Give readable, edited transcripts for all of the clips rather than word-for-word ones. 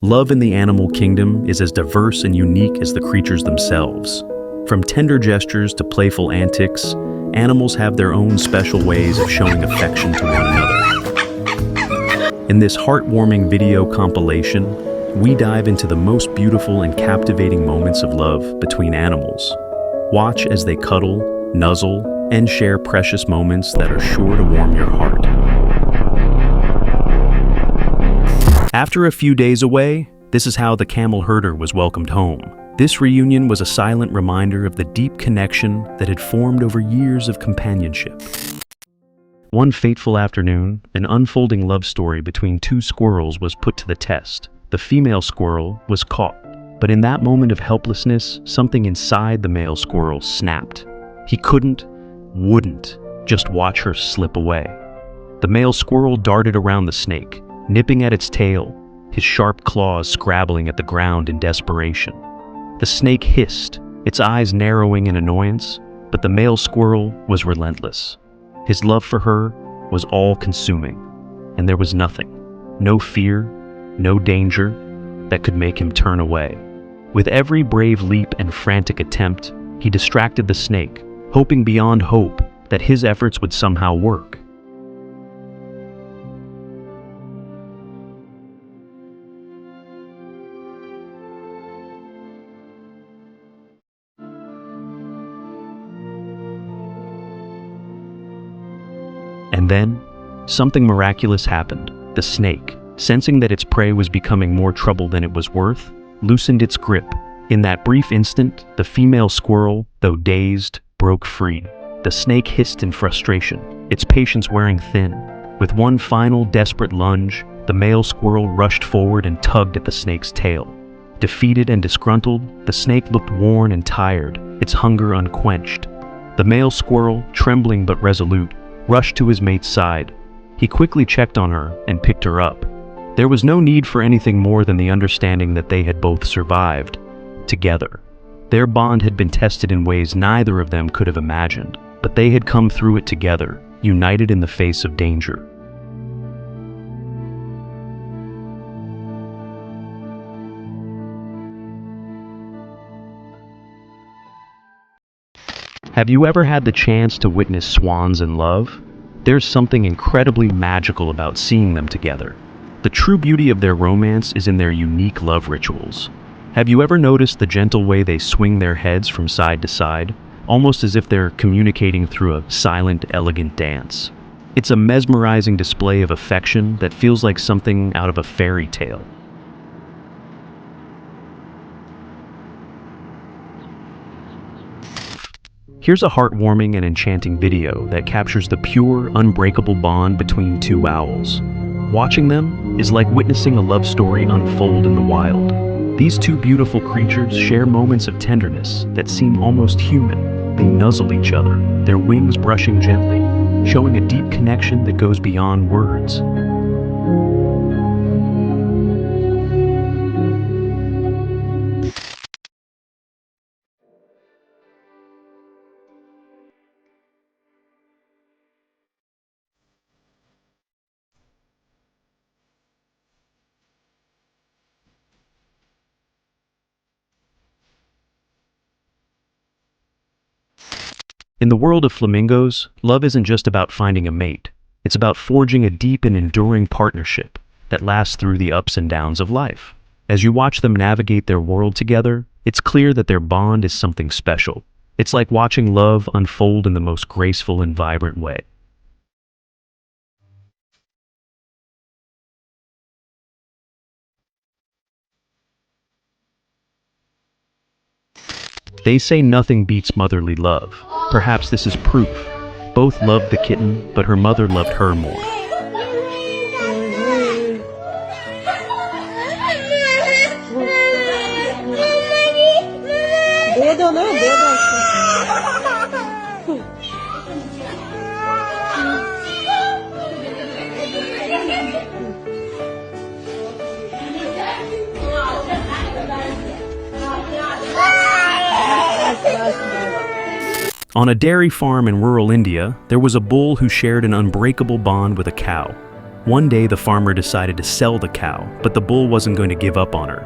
Love in the animal kingdom is as diverse and unique as the creatures themselves. From tender gestures to playful antics, animals have their own special ways of showing affection to one another. In this heartwarming video compilation, we dive into the most beautiful and captivating moments of love between animals. Watch as they cuddle, nuzzle, and share precious moments that are sure to warm your heart. After a few days away, this is how the camel herder was welcomed home. This reunion was a silent reminder of the deep connection that had formed over years of companionship. One fateful afternoon, an unfolding love story between two squirrels was put to the test. The female squirrel was caught, but in that moment of helplessness, something inside the male squirrel snapped. He wouldn't just watch her slip away. The male squirrel darted around the snake, nipping at its tail, his sharp claws scrabbling at the ground in desperation. The snake hissed, its eyes narrowing in annoyance, but the male squirrel was relentless. His love for her was all-consuming, and there was nothing, no fear, no danger, that could make him turn away. With every brave leap and frantic attempt, he distracted the snake, hoping beyond hope that his efforts would somehow work. And then, something miraculous happened. The snake, sensing that its prey was becoming more trouble than it was worth, loosened its grip. In that brief instant, the female squirrel, though dazed, broke free. The snake hissed in frustration, its patience wearing thin. With one final desperate lunge, the male squirrel rushed forward and tugged at the snake's tail. Defeated and disgruntled, the snake looked worn and tired, its hunger unquenched. The male squirrel, trembling but resolute, rushed to his mate's side. He quickly checked on her and picked her up. There was no need for anything more than the understanding that they had both survived together. Their bond had been tested in ways neither of them could have imagined, but they had come through it together, united in the face of danger. Have you ever had the chance to witness swans in love? There's something incredibly magical about seeing them together. The true beauty of their romance is in their unique love rituals. Have you ever noticed the gentle way they swing their heads from side to side, almost as if they're communicating through a silent, elegant dance? It's a mesmerizing display of affection that feels like something out of a fairy tale. Here's a heartwarming and enchanting video that captures the pure, unbreakable bond between two owls. Watching them is like witnessing a love story unfold in the wild. These two beautiful creatures share moments of tenderness that seem almost human. They nuzzle each other, their wings brushing gently, showing a deep connection that goes beyond words. In the world of flamingos, love isn't just about finding a mate. It's about forging a deep and enduring partnership that lasts through the ups and downs of life. As you watch them navigate their world together, it's clear that their bond is something special. It's like watching love unfold in the most graceful and vibrant way. They say nothing beats motherly love. Perhaps this is proof. Both loved the kitten, but her mother loved her more. On a dairy farm in rural India, there was a bull who shared an unbreakable bond with a cow. One day, the farmer decided to sell the cow, but the bull wasn't going to give up on her.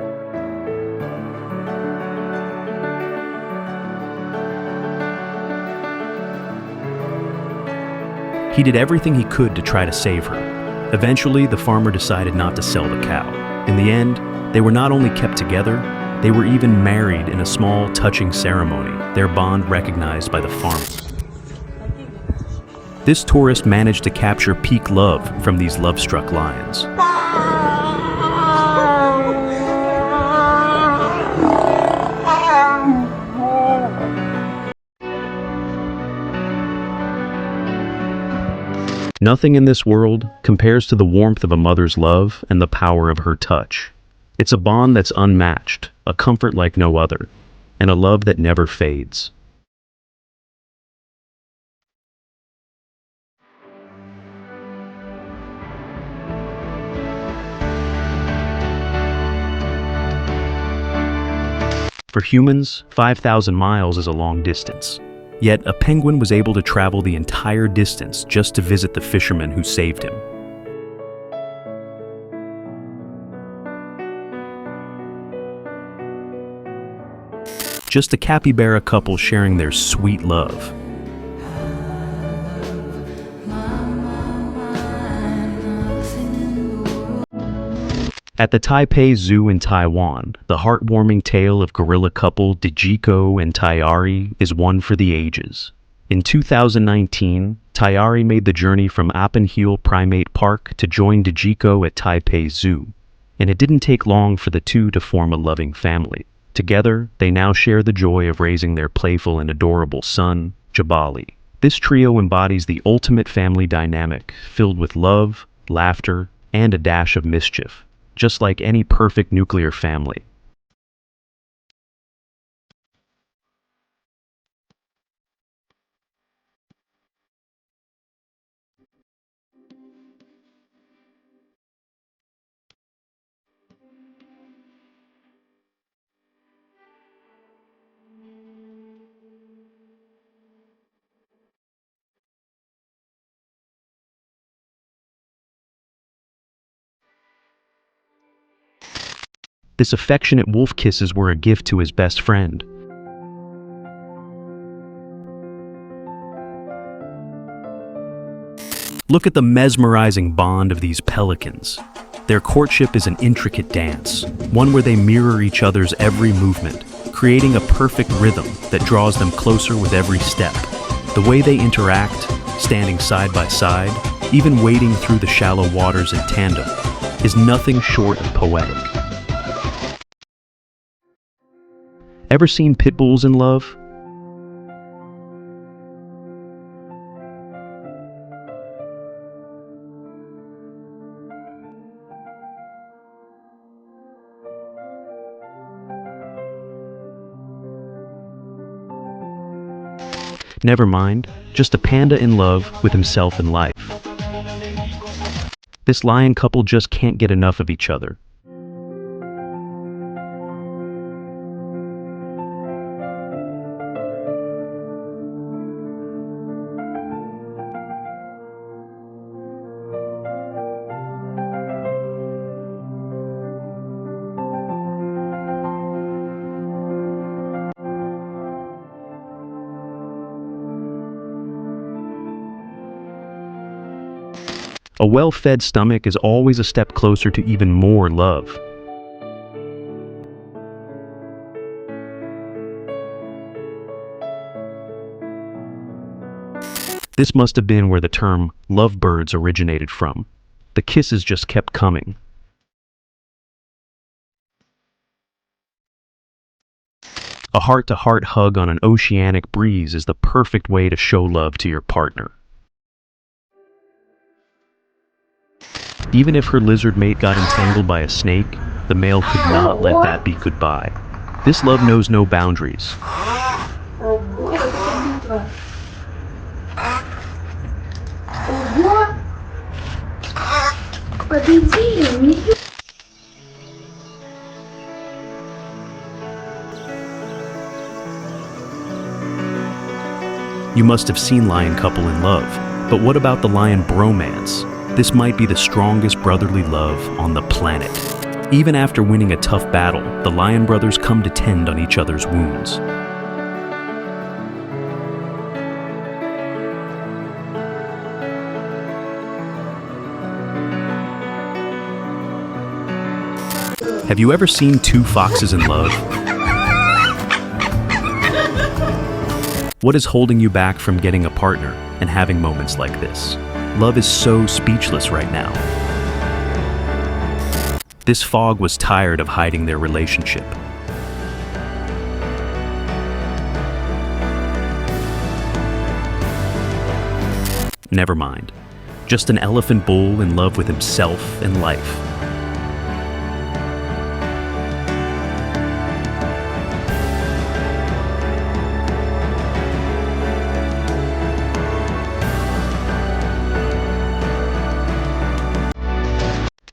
He did everything he could to try to save her. Eventually, the farmer decided not to sell the cow. In the end, they were not only kept together, they were even married in a small, touching ceremony, their bond recognized by the farmer. This tourist managed to capture peak love from these love-struck lions. Nothing in this world compares to the warmth of a mother's love and the power of her touch. It's a bond that's unmatched, a comfort like no other, and a love that never fades. For humans, 5,000 miles is a long distance. Yet a penguin was able to travel the entire distance just to visit the fisherman who saved him. Just a capybara couple sharing their sweet love. At the Taipei Zoo in Taiwan, the heartwarming tale of gorilla couple Dejiko and Tayari is one for the ages. In 2019, Tayari made the journey from Appenhill Primate Park to join Dejiko at Taipei Zoo, and it didn't take long for the two to form a loving family. Together, they now share the joy of raising their playful and adorable son, Jabali. This trio embodies the ultimate family dynamic, filled with love, laughter, and a dash of mischief, just like any perfect nuclear family. This affectionate wolf kisses were a gift to his best friend. Look at the mesmerizing bond of these pelicans. Their courtship is an intricate dance, one where they mirror each other's every movement, creating a perfect rhythm that draws them closer with every step. The way they interact, standing side by side, even wading through the shallow waters in tandem, is nothing short of poetic. Ever seen pit bulls in love? Never mind, just a panda in love with himself and life. This lion couple just can't get enough of each other. A well-fed stomach is always a step closer to even more love. This must have been where the term lovebirds originated from. The kisses just kept coming. A heart-to-heart hug on an oceanic breeze is the perfect way to show love to your partner. Even if her lizard mate got entangled by a snake, the male could not let that be goodbye. This love knows no boundaries. You must have seen lion couple in love, but what about the lion bromance? This might be the strongest brotherly love on the planet. Even after winning a tough battle, the lion brothers come to tend on each other's wounds. Have you ever seen two foxes in love? What is holding you back from getting a partner and having moments like this? Love is so speechless right now. This fog was tired of hiding their relationship. Never mind. Just an elephant bull in love with himself and life.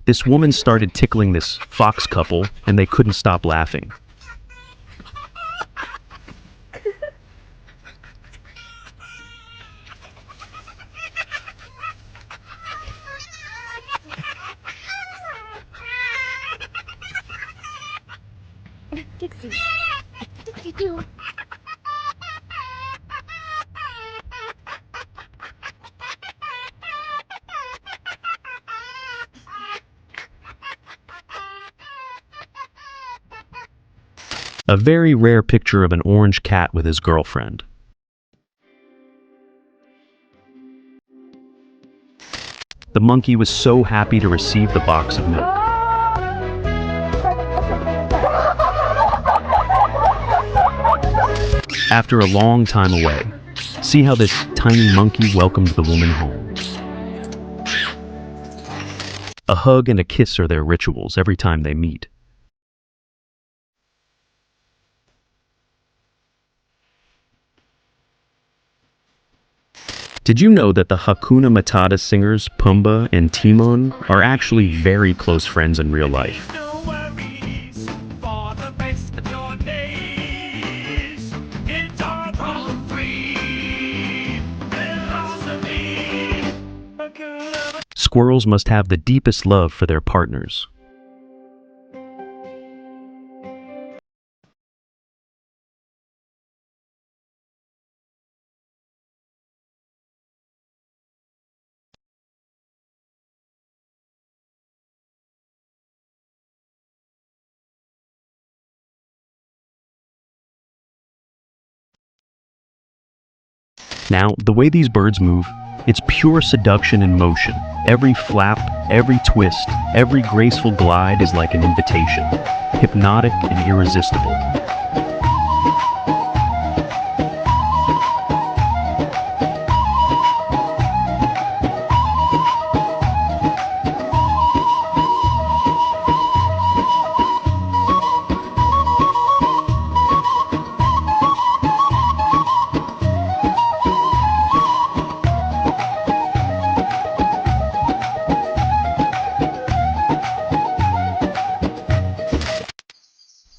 This woman started tickling this fox couple, and they couldn't stop laughing. A very rare picture of an orange cat with his girlfriend. The monkey was so happy to receive the box of milk. After a long time away, see how this tiny monkey welcomed the woman home. A hug and a kiss are their rituals every time they meet. Did you know that the Hakuna Matata singers Pumbaa and Timon are actually very close friends in real life? Squirrels must have the deepest love for their partners. Now, the way these birds move, it's pure seduction in motion. Every flap, every twist, every graceful glide is like an invitation, hypnotic and irresistible.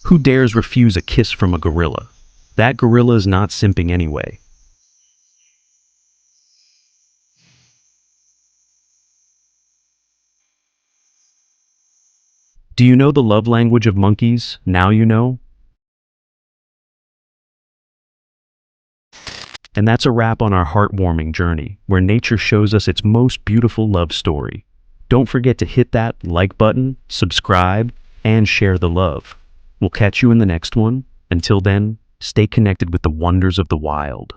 Who dares refuse a kiss from a gorilla? That gorilla is not simping anyway. Do you know the love language of monkeys? Now you know? And that's a wrap on our heartwarming journey, where nature shows us its most beautiful love story. Don't forget to hit that like button, subscribe, and share the love. We'll catch you in the next one. Until then, stay connected with the wonders of the wild.